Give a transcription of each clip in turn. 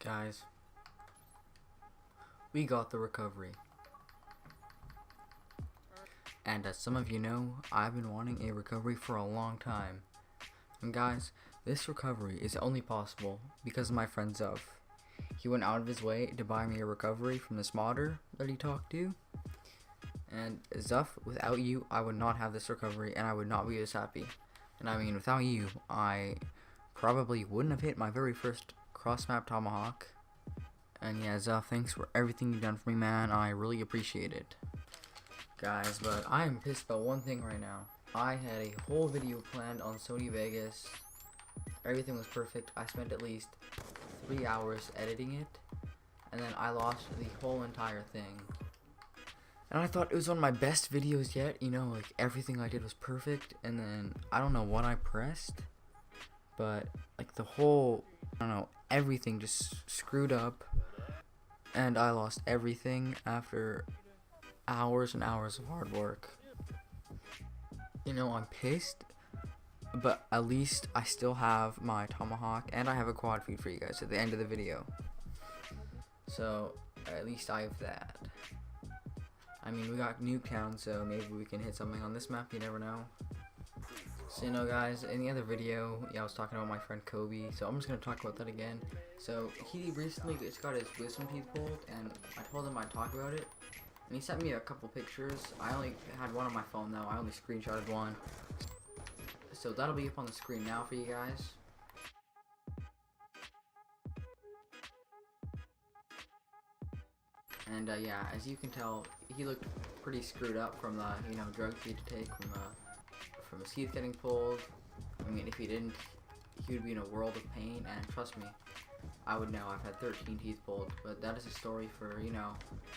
Guys, we got the recovery. And as some of you know, I've been wanting a recovery for a long time. And guys, this recovery is only possible because of my friend Zuff. He went out of his way to buy me a recovery from this modder that he talked to. And Zuff, without you, I would not have this recovery and I would not be this happy. And I mean, without you, I probably wouldn't have hit my very first cross-map tomahawk. And yeah, Zuff, thanks for everything you've done for me, man. I really appreciate it. Guys, but I am pissed about one thing right now. I had a whole video planned on Sony Vegas. Everything was perfect. I spent at least 3 hours editing it. And then I lost the whole entire thing. And I thought it was one of my best videos yet. You know, like everything I did was perfect. And then I don't know what I pressed. But like the whole, I don't know, everything just screwed up. And I lost everything after hours and hours of hard work. You know, I'm pissed, but at least I still have my tomahawk and I have a quad feed for you guys at the end of the video. So at least I have that. I mean, we got Nuketown, so maybe we can hit something on this map, you never know. So, you know, guys, in the other video, I was talking about my friend Kobe, so I'm just going to talk about that again. So, he recently just got his wisdom teeth pulled, and I told him I'd talk about it. And he sent me a couple pictures. I only had one on my phone, though. I only screenshotted one. So, that'll be up on the screen now for you guys. And, yeah, as you can tell, he looked pretty screwed up from the, you know, drugs he had to take from his teeth getting pulled. I mean, if he didn't, he would be in a world of pain, and trust me, I would know. I've had 13 teeth pulled, but that is a story for, you know,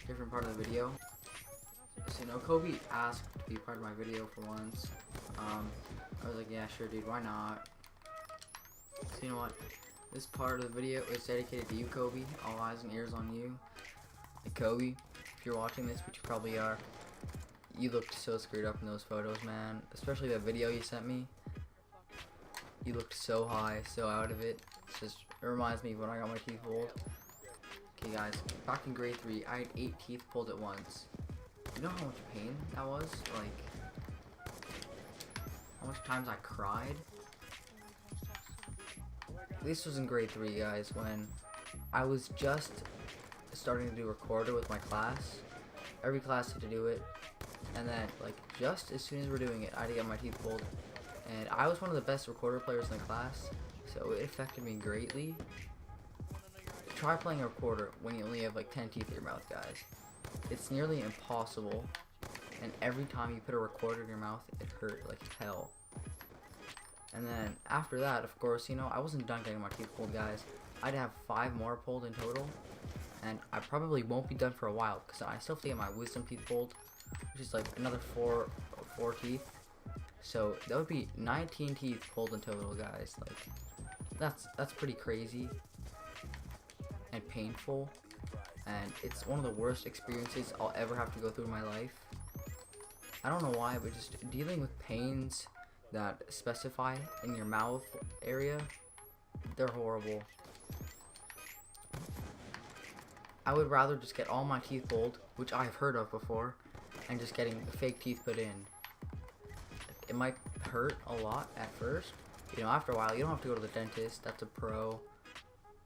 different part of the video. So, you know, Kobe asked to be part of my video for once. I was like, yeah, sure, dude, why not? So, you know what? This part of the video is dedicated to you, Kobe. All eyes and ears on you. And Kobe, if you're watching this, which you probably are, you looked so screwed up in those photos, man. Especially that video you sent me. You looked so high, so out of it. It reminds me of when I got my teeth pulled. Okay, guys, back in grade 3, I had 8 teeth pulled at once. You know how much pain that was? Like, how much times I cried? This was in grade 3, guys, when I was just starting to do recorder with my class. Every class had to do it. And then, like, just as soon as we're doing it, I had to get my teeth pulled. And I was one of the best recorder players in the class, so it affected me greatly. Try playing a recorder when you only have, like, 10 teeth in your mouth, guys. It's nearly impossible. And every time you put a recorder in your mouth, it hurt like hell. And then, after that, of course, you know, I wasn't done getting my teeth pulled, guys. I'd have 5 more pulled in total. And I probably won't be done for a while, because I still have to get my wisdom teeth pulled, which is like another four teeth. So that would be 19 teeth pulled in total, guys. Like, that's pretty crazy and painful, and it's one of the worst experiences I'll ever have to go through in my life. I don't know why, but just dealing with pains that specify in your mouth area, they're horrible. I would rather just get all my teeth pulled, which I've heard of before, and just getting fake teeth put in. It might hurt a lot at first. You know, after a while, you don't have to go to the dentist. That's a pro.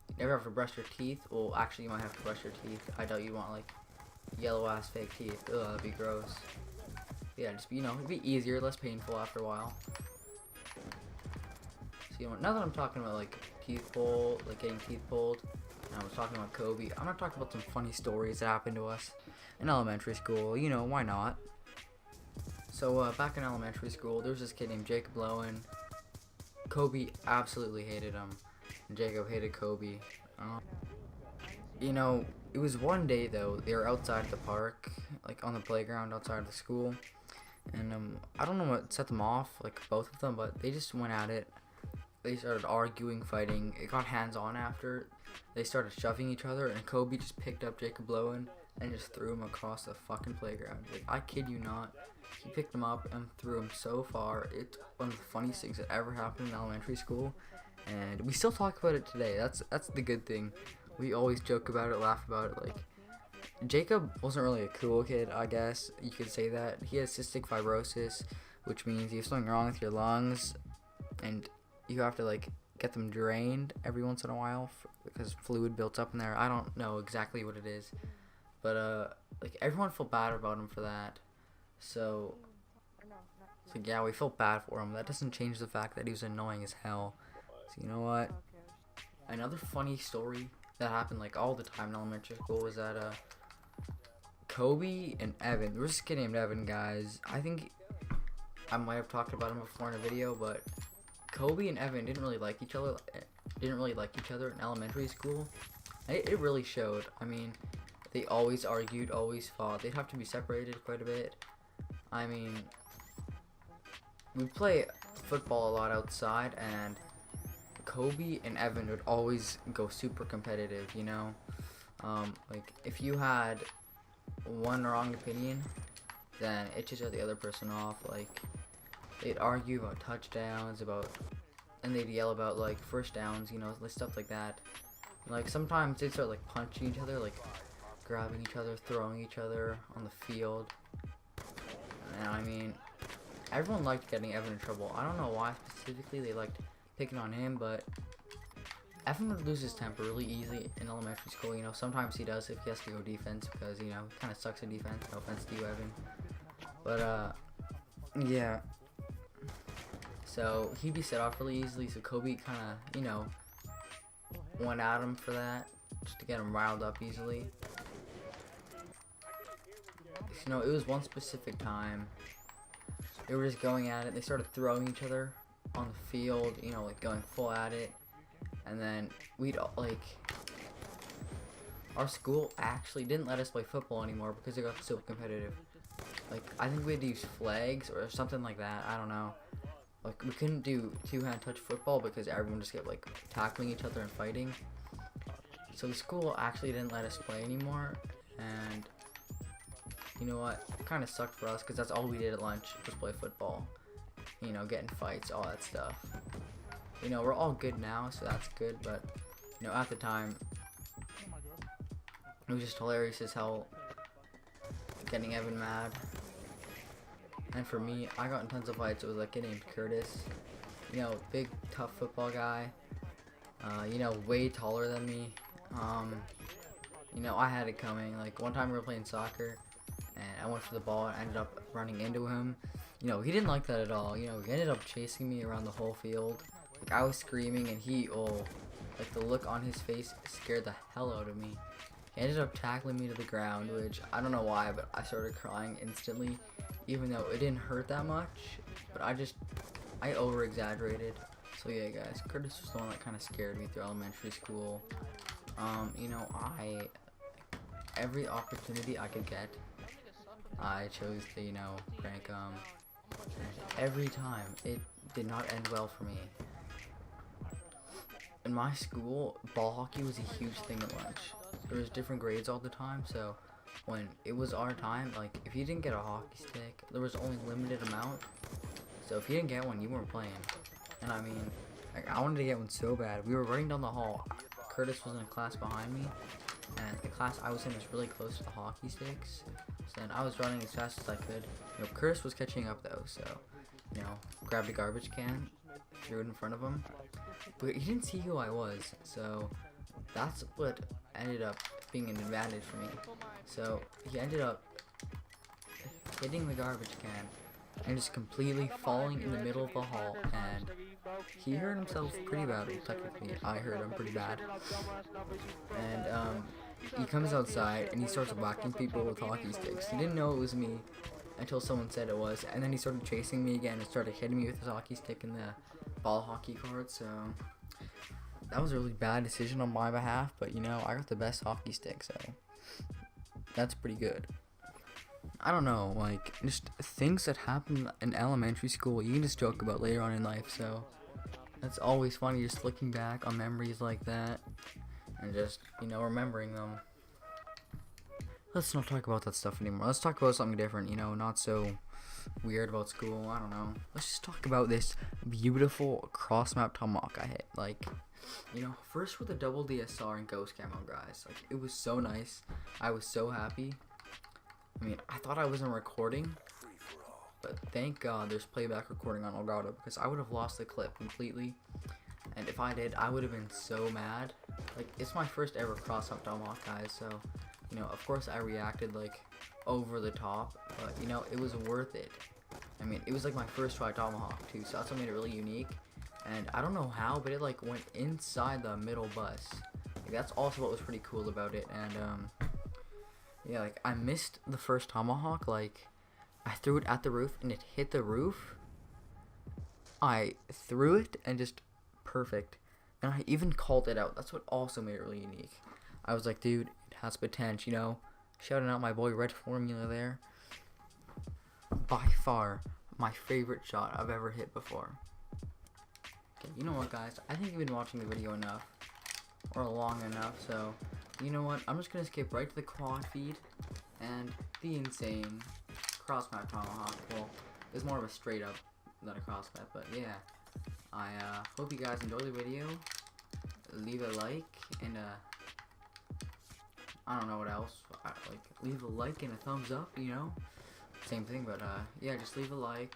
You never have to brush your teeth. Well, actually, you might have to brush your teeth. I doubt you want, like, yellow-ass fake teeth. Ugh, that'd be gross. Yeah, just, you know, it'd be easier, less painful after a while. So, you know, now that I'm talking about, like, teeth pulled, like, getting teeth pulled, and I was talking about Kobe, I'm gonna talk about some funny stories that happened to us in elementary school. You know, why not? So, back in elementary school, there was this kid named Jacob Lowen. Kobe absolutely hated him, and Jacob hated Kobe. You know, it was one day, though, they were outside the park, like, on the playground outside the school, and, I don't know what set them off, like, both of them, but they just went at it. They started arguing, fighting. It got hands-on after. They started shoving each other, and Kobe just picked up Jacob Lowen and just threw him across the fucking playground. Like, I kid you not. He picked him up and threw him so far. It's one of the funniest things that ever happened in elementary school, and we still talk about it today. That's the good thing. we always joke about it, laugh about it. Like, Jacob wasn't really a cool kid, I guess you could say that. He has cystic fibrosis, which means you have something wrong with your lungs, and you have to like get them drained every once in a while because fluid built up in there. I don't know exactly what it is, but like everyone felt bad about him for that. So yeah, we felt bad for him. That doesn't change the fact that he was annoying as hell. So you know what? Another funny story that happened like all the time in elementary school was that Kobe and Evan. There was this kid named Evan, guys. I think I might have talked about him before in a video, but Kobe and Evan didn't really like each other. In elementary school. It really showed. I mean, they always argued, always fought. They'd have to be separated quite a bit. I mean, we play football a lot outside, and Kobe and Evan would always go super competitive, you know? Like, if you had one wrong opinion, then it just set the other person off. Like, they'd argue about touchdowns, and they'd yell about, like, first downs, you know, stuff like that. Like, sometimes they'd start, like, punching each other, like, grabbing each other, throwing each other on the field. And, I mean, everyone liked getting Evan in trouble. I don't know why specifically they liked picking on him, but Evan would lose his temper really easily in elementary school. You know, sometimes he does if he has to go defense because, you know, he kind of sucks at defense. No offense to you, Evan. But, yeah. So, he'd be set off really easily, so Kobe kind of, you know, went at him for that, just to get him riled up easily. You know, it was one specific time. They were just going at it. They started throwing each other on the field, you know, like going full at it. And then we'd like, our school actually didn't let us play football anymore because it got so competitive. Like, I think we had to use flags or something like that. I don't know. Like, we couldn't do two-hand touch football because everyone just kept like tackling each other and fighting. So the school actually didn't let us play anymore, and you know what? It kind of sucked for us because that's all we did at lunch was play football. You know, get in fights, all that stuff. You know, we're all good now, so that's good, but you know, at the time, it was just hilarious as hell getting Evan mad. And for me, I got in tons of fights. It was like a kid named Curtis, you know, big tough football guy, you know, way taller than me. You know, I had it coming. Like, one time we were playing soccer and I went for the ball and ended up running into him. You know, he didn't like that at all. You know, he ended up chasing me around the whole field. Like, I was screaming and like, the look on his face scared the hell out of me. He ended up tackling me to the ground, which I don't know why, but I started crying instantly, even though it didn't hurt that much. But I over-exaggerated. So yeah, guys, Curtis was the one that kind of scared me through elementary school. You know, every opportunity I could get, I chose to, you know, prank him. Every time, it did not end well for me. In my school, ball hockey was a huge thing at lunch. There was different grades all the time, so when it was our time, like, if you didn't get a hockey stick, there was only limited amount. So if you didn't get one, you weren't playing. And I mean, like, I wanted to get one so bad. We were running down the hall. Curtis was in a class behind me, and the class I was in was really close to the hockey sticks. So then I was running as fast as I could. You know, Curtis was catching up though, so, you know, grabbed a garbage can, threw it in front of him. But he didn't see who I was, so that's what ended up being an advantage for me. So he ended up hitting the garbage can and just completely falling in the middle of the hall, and he hurt himself pretty badly. Technically, I hurt him pretty bad. And he comes outside and he starts whacking people with hockey sticks. He didn't know it was me until someone said it was, and then he started chasing me again and started hitting me with his hockey stick in the ball hockey court. So that was a really bad decision on my behalf, but you know, I got the best hockey stick, so that's pretty good. I don't know, like, just things that happen in elementary school you can just joke about later on in life, so that's always funny, just looking back on memories like that and just, you know, remembering them. Let's not talk about that stuff anymore. Let's talk about something different, you know, not so weird about school. I don't know. Let's just talk about this beautiful cross map tomahawk I hit. Like, You know, first with the double DSR and ghost camo, guys. Like, it was so nice. I was so happy. I mean, I thought I wasn't recording, but thank God there's playback recording on Elgato, because I would have lost the clip completely. And if I did, I would have been so mad. Like, it's my first ever cross-up tomahawk, guys, so, you know, of course I reacted, like, over the top, but, you know, it was worth it. I mean, it was, like, my first try tomahawk, too, so that's what made it really unique. And I don't know how, but it, like, went inside the middle bus. Like, that's also what was pretty cool about it, and, yeah, like, I missed the first tomahawk, like, I threw it at the roof, and it hit the roof. I threw it, and just perfect. And I even called it out. That's what also made it really unique. I was like, dude, it has potential, you know? Shouting out my boy Red Formula there. By far, my favorite shot I've ever hit before. Okay, you know what, guys? I think you've been watching the video enough. Or long enough, so... You know what? I'm just going to skip right to the quad feed. And the insane cross-map tomahawk. Well, it's more of a straight up than a cross-map, but yeah. I hope you guys enjoy the video. Leave a like and I don't know what else. Like, leave a like and a thumbs up, you know. Same thing, but yeah, just leave a like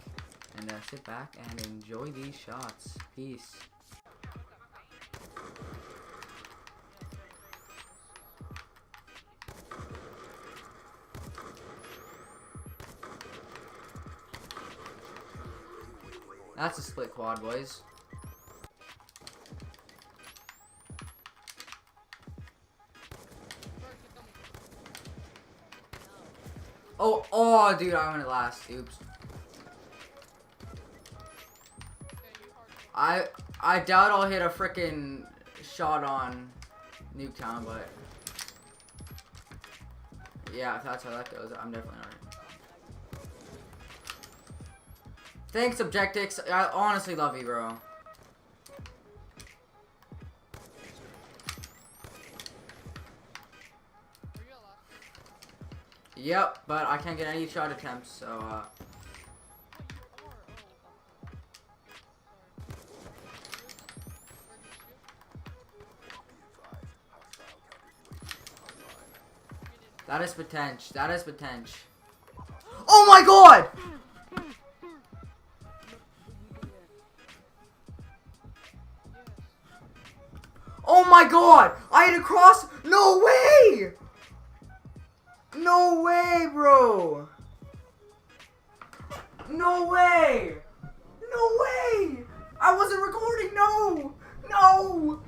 and sit back and enjoy these shots. Peace. That's a split quad, boys. Oh, dude, I went last. Oops. I doubt I'll hit a frickin' shot on Nuketown, but yeah, if that's how that goes, I'm definitely not. Thanks, Objectix. I honestly love you, bro. Yep, but I can't get any shot attempts, so, that is potential. That is potential. Oh my god! Oh my god! I hit a cross! No way! No way, bro! No way! No way! I wasn't recording, no! No!